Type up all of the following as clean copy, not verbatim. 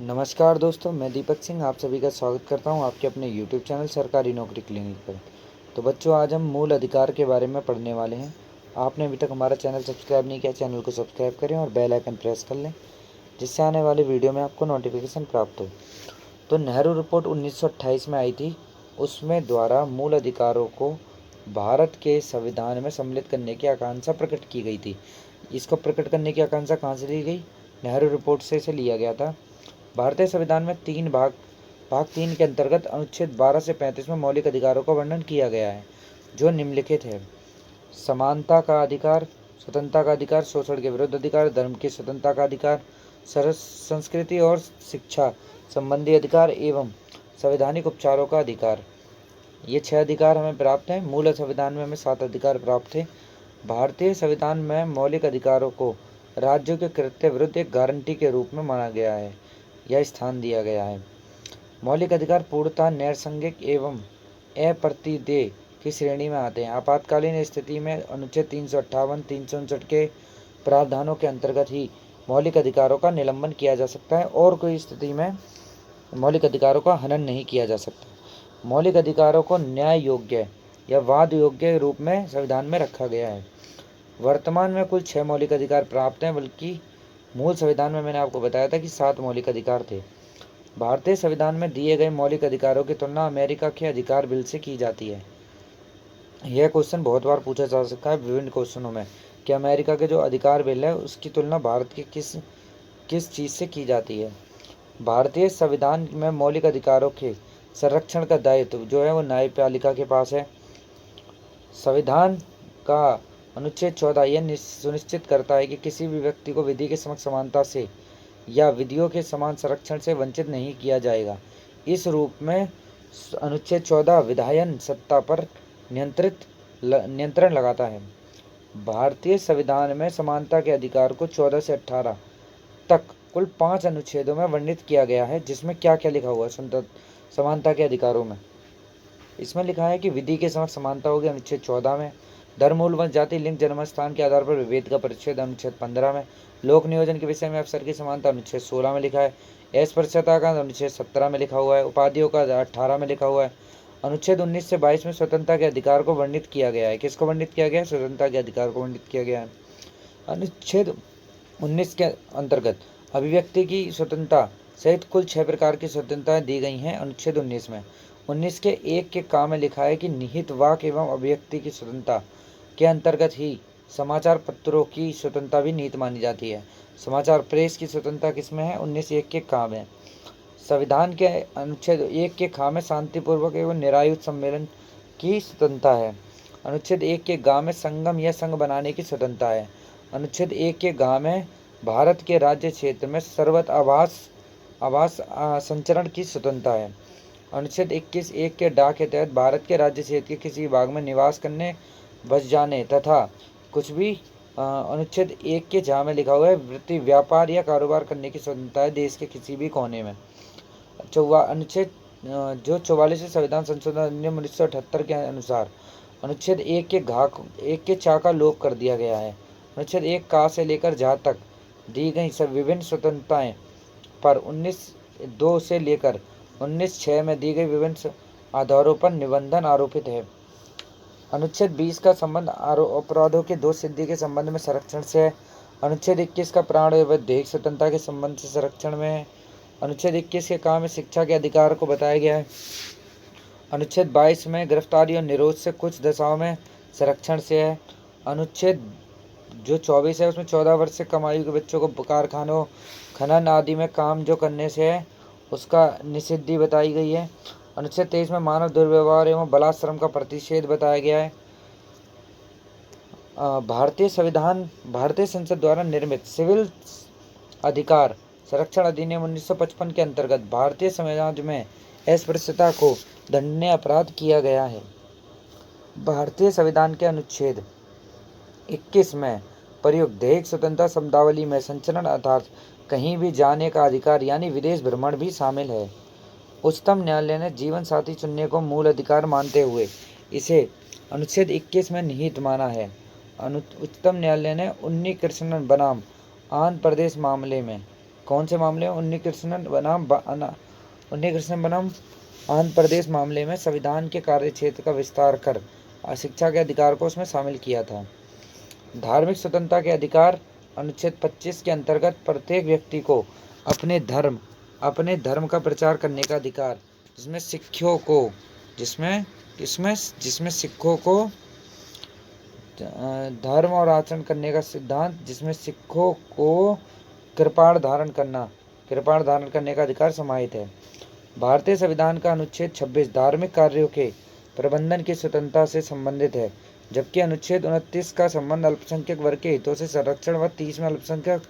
नमस्कार दोस्तों, मैं दीपक सिंह आप सभी का स्वागत करता हूं आपके अपने YouTube चैनल सरकारी नौकरी क्लिनिक पर। तो बच्चों, आज हम मूल अधिकार के बारे में पढ़ने वाले हैं। आपने अभी तक हमारा चैनल सब्सक्राइब नहीं किया, चैनल को सब्सक्राइब करें और बेल आइकन प्रेस कर लें, जिससे आने वाले वीडियो में आपको नोटिफिकेशन प्राप्त हो। तो नेहरू रिपोर्ट 1928 में आई थी। उसमें द्वारा मूल अधिकारों को भारत के संविधान में सम्मिलित करने की आकांक्षा प्रकट की गई थी। इसको प्रकट करने की आकांक्षा कहाँ से ली गई? नेहरू रिपोर्ट से इसे लिया गया था। भारतीय संविधान में भाग 3 के अंतर्गत अनुच्छेद 12 से 35 में मौलिक अधिकारों का वर्णन किया गया है, जो निम्नलिखित है: समानता का अधिकार, स्वतंत्रता का अधिकार, शोषण के विरुद्ध अधिकार, धर्म की स्वतंत्रता का अधिकार, संस्कृति और शिक्षा संबंधी अधिकार एवं संवैधानिक उपचारों का अधिकार। ये 6 अधिकार हमें प्राप्त हैं। मूल संविधान में हमें 7 अधिकार प्राप्त थे। भारतीय संविधान में मौलिक अधिकारों को राज्यों के कृत्य विरुद्ध एक गारंटी के रूप में माना गया है या स्थान दिया गया है। मौलिक अधिकार पूर्णतः नैसर्गिक एवं अप्रतिदेय की श्रेणी में आते हैं। आपातकालीन स्थिति में अनुच्छेद 358, 359 के प्रावधानों के अंतर्गत ही मौलिक अधिकारों का निलंबन किया जा सकता है और कोई स्थिति में मौलिक अधिकारों का हनन नहीं किया जा सकता। मौलिक अधिकारों को न्याय योग्य या वाद योग्य रूप में संविधान में रखा गया है। वर्तमान में कुल 6 मौलिक अधिकार प्राप्त हैं, बल्कि मूल संविधान में मैंने आपको बताया था कि 7 मौलिक अधिकार थे। भारतीय संविधान में दिए गए मौलिक अधिकारों की तुलना अमेरिका के अधिकार बिल से की जाती है। यह क्वेश्चन बहुत बार पूछा जा सकता है विभिन्न क्वेश्चनों में कि अमेरिका के जो अधिकार बिल है उसकी तुलना भारत के किस चीज़ से की जाती है। भारतीय संविधान में मौलिक अधिकारों के संरक्षण का दायित्व जो है वो न्यायपालिका के पास है। संविधान का अनुच्छेद 14 यह सुनिश्चित करता है कि किसी भी व्यक्ति को विधि के समक्ष समानता से या विधियों के समान संरक्षण से वंचित नहीं किया जाएगा। इस रूप में अनुच्छेद 14 विधायन सत्ता पर नियंत्रण लगाता है। भारतीय संविधान में समानता के अधिकार को 14 से 18 तक कुल 5 अनुच्छेदों में वर्णित किया गया है। जिसमें क्या क्या लिखा हुआ है समानता के अधिकारों में? इसमें लिखा है कि विधि के समक्ष समानता होगी अनुच्छेद 14 में। धर्म, मूल, वंश, जाति, लिंग, जन्म स्थान के आधार पर विभेद का परिच्छेद अनुच्छेद 15 में। लोक नियोजन के विषय में अवसर की समानता अनुच्छेद 16 में लिखा है। अस्पृश्यता का अनुच्छेद 17 में लिखा हुआ है। उपाधियों का 18 में लिखा हुआ है। अनुच्छेद 19 से 22 में स्वतंत्रता के अधिकार को वर्णित किया गया है। किसको वर्णित किया गया है? स्वतंत्रता के अधिकार को वर्णित किया गया है। अनुच्छेद 19 के अंतर्गत अभिव्यक्ति की स्वतंत्रता सहित कुल 6 प्रकार की स्वतंत्रताएं दी गई हैं। अनुच्छेद 19 में 19 के 1 के का में लिखा है कि निहित वाक एवं अभिव्यक्ति की स्वतंत्रता के अंतर्गत ही समाचार पत्रों की स्वतंत्रता भी निहित मानी जाती है। समाचार प्रेस की स्वतंत्रता किसमें है? 19(1) के का में। संविधान के अनुच्छेद 1 के खा में शांतिपूर्वक एवं निरायुध सम्मेलन की स्वतंत्रता है। अनुच्छेद 1 के गा में संगम या संघ बनाने की स्वतंत्रता है। अनुच्छेद 1 के गा में भारत के राज्य क्षेत्र में सर्वत्र आवास संचरण की स्वतंत्रता है। अनुच्छेद 21(1) के डा के तहत भारत के राज्य क्षेत्र के किसी भाग में निवास करने, बस जाने तथा कुछ भी अनुच्छेद 1 के जहाँ में लिखा हुआ है वृत्ति, व्यापार या कारोबार करने की स्वतंत्रता है देश के किसी भी कोने में। अनुच्छेद जो 44 संविधान संशोधन अधिनियम 1978 के अनुसार अनुच्छेद 1 के चा का लोप कर दिया गया है। अनुच्छेद 1 का से लेकर जहाँ तक दी गई सब विभिन्न स्वतंत्रताएं पर 19(2) से लेकर 19(6) में दी गई विभिन्न आधारों पर निबंधन आरोपित है। अनुच्छेद 20 का संबंध अपराधों के दोष सिद्धि के संबंध में संरक्षण से है। अनुच्छेद 21 का प्राण एवं दैहिक स्वतंत्रता के संबंध से संरक्षण में है। अनुच्छेद 21 के काम में शिक्षा के अधिकार को बताया गया है। अनुच्छेद 22 में गिरफ्तारी और निरोध से कुछ दशाओं में संरक्षण से है। अनुच्छेद जो 24 है उसमें 14 वर्ष से कम आयु के बच्चों को कारखानों, खनन आदि में काम जो करने से है उसका निषिद्धि बताई गई है। अनुच्छेद 23 में मानव दुर्व्यवहार एवं बलात्श्रम का प्रतिषेध बताया गया है। भारतीय संसद द्वारा निर्मित सिविल अधिकार संरक्षण अधिनियम 1955 के अंतर्गत भारतीय समाज में अस्पृश्यता को दंडनीय अपराध किया गया है। भारतीय संविधान के अनुच्छेद 21 में प्रयुक्त दैहिक स्वतंत्रता शब्दावली में संचरण अर्थात कहीं भी जाने का अधिकार यानी विदेश भ्रमण भी शामिल है। उच्चतम न्यायालय ने जीवन साथी चुनने को मूल अधिकार मानते हुए इसे अनुच्छेद 21 में निहित माना है। उच्चतम न्यायालय ने उन्नी कृष्णन बनाम आंध्र प्रदेश मामले में कौन से मामले में? उन्नीकृष्णन बनाम आंध्र प्रदेश मामले में संविधान के कार्य क्षेत्र का विस्तार कर शिक्षा के अधिकार को उसमें शामिल किया था। धार्मिक स्वतंत्रता के अधिकार अनुच्छेद 25 के अंतर्गत प्रत्येक व्यक्ति को अपने धर्म का प्रचार करने का अधिकार, जिसमें सिखों को धर्म और आचरण करने का सिद्धांत, जिसमें सिखों को कृपाण धारण करने का अधिकार समाहित है। भारतीय संविधान का अनुच्छेद 26 धार्मिक कार्यों के प्रबंधन की स्वतंत्रता से संबंधित है, जबकि अनुच्छेद 29 का संबंध अल्पसंख्यक वर्ग के हितों से संरक्षण व 30 में अल्पसंख्यक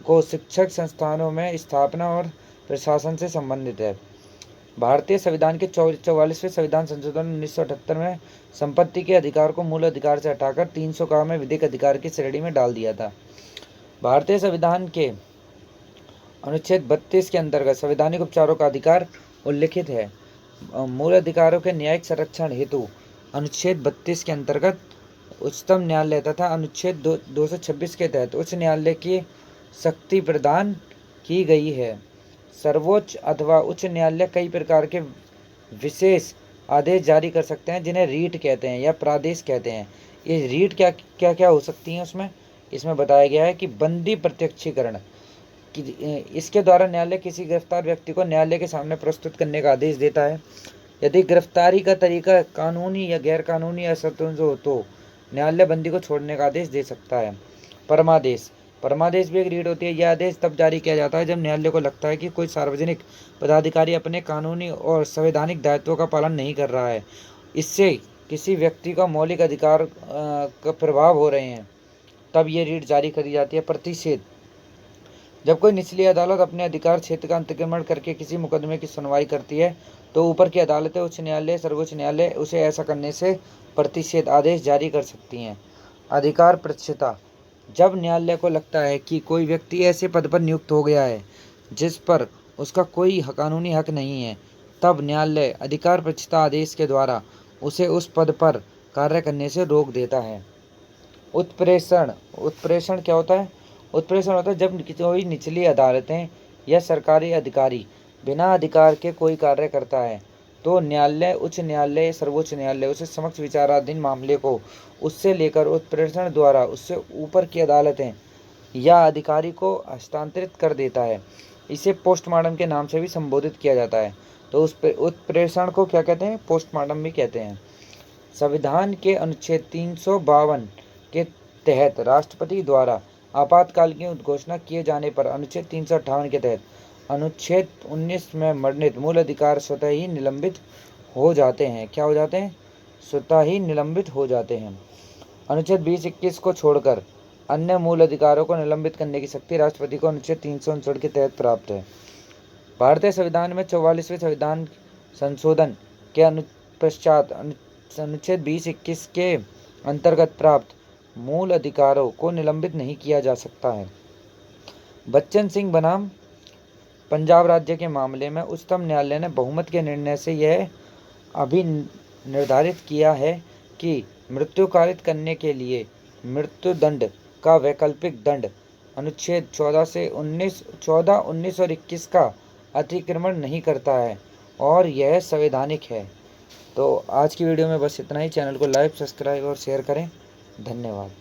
को शिक्षक संस्थानों में स्थापना और प्रशासन से संबंधित है। भारतीय संविधान के 44वें संविधान संशोधन 1978 में संपत्ति के अधिकार को मूल अधिकार से हटाकर 300 में विधिक अधिकार की श्रेणी में डाल दिया था। भारतीय संविधान के अनुच्छेद 32 के अंतर्गत संवैधानिक उपचारों का अधिकार उल्लिखित है। मूल अधिकारों के न्यायिक संरक्षण हेतु अनुच्छेद 32 के अंतर्गत उच्चतम न्यायालय तथा अनुच्छेद 226 के तहत उच्च न्यायालय की शक्ति प्रदान की गई है। सर्वोच्च अथवा उच्च न्यायालय कई प्रकार के विशेष आदेश जारी कर सकते हैं, जिन्हें रीट कहते हैं या प्रादेश कहते हैं। ये रीट क्या हो सकती हैं? इसमें बताया गया है कि बंदी प्रत्यक्षीकरण, इसके द्वारा न्यायालय किसी गिरफ्तार व्यक्ति को न्यायालय के सामने प्रस्तुत करने का आदेश देता है। यदि गिरफ्तारी का तरीका कानूनी या गैर कानूनी असंतोष हो तो न्यायालय बंदी को छोड़ने का आदेश दे सकता है। परमादेश भी एक रीट होती है। यह आदेश तब जारी किया जाता है जब न्यायालय को लगता है कि कोई सार्वजनिक पदाधिकारी अपने कानूनी और संवैधानिक दायित्वों का पालन नहीं कर रहा है, इससे किसी व्यक्ति का मौलिक अधिकार का प्रभाव हो रहे हैं, तब ये रीट जारी करी जाती है। प्रतिषेध, जब कोई निचली अदालत अपने अधिकार क्षेत्र का अतिक्रमण करके किसी मुकदमे की सुनवाई करती है तो ऊपर की अदालतें, उच्च न्यायालय, सर्वोच्च न्यायालय उसे ऐसा करने से प्रतिषेध आदेश जारी कर सकती हैं। अधिकार प्रतिष्ठा, जब न्यायालय को लगता है कि कोई व्यक्ति ऐसे पद पर नियुक्त हो गया है जिस पर उसका कोई कानूनी हक नहीं है, तब न्यायालय अधिकार प्रतिष्ठा आदेश के द्वारा उसे उस पद पर कार्य करने से रोक देता है। उत्प्रेषण क्या होता है? उत्प्रेषण होता है जब कोई निचली अदालतें या सरकारी अधिकारी बिना अधिकार के कोई कार्य करता है तो न्यायालय, उच्च न्यायालय, सर्वोच्च न्यायालय उसे समक्ष विचाराधीन मामले को उससे लेकर उत्प्रेषण द्वारा उससे ऊपर की अदालतें या अधिकारी को हस्तांतरित कर देता है। इसे पोस्टमार्टम के नाम से भी संबोधित किया जाता है। तो उस उत्प्रेषण को क्या कहते हैं? पोस्टमार्टम भी कहते हैं। संविधान के अनुच्छेद 352 के तहत राष्ट्रपति द्वारा आपातकाल की घोषणा किए जाने पर अनुच्छेद 358 के तहत अनुच्छेद 19 में वर्णित मूल अधिकार स्वतः ही निलंबित हो जाते हैं। क्या हो जाते हैं? स्वतः ही निलंबित हो जाते हैं। अनुच्छेद 20-21 को छोड़कर अन्य मूल अधिकारों को निलंबित करने की शक्ति राष्ट्रपति को अनुच्छेद 359 के तहत प्राप्त है। भारतीय संविधान में 44वें संविधान संशोधन के पश्चात अनुच्छेद 20-21 के अंतर्गत प्राप्त मूल अधिकारों को निलंबित नहीं किया जा सकता है। बच्चन सिंह बनाम पंजाब राज्य के मामले में उच्चतम न्यायालय ने बहुमत के निर्णय से यह अभी निर्धारित किया है कि मृत्यु कारित करने के लिए मृत्यु दंड का वैकल्पिक दंड अनुच्छेद 14, 19 और 21 का अतिक्रमण नहीं करता है और यह संवैधानिक है। तो आज की वीडियो में बस इतना ही। चैनल को लाइक, सब्सक्राइब और शेयर करें। धन्यवाद।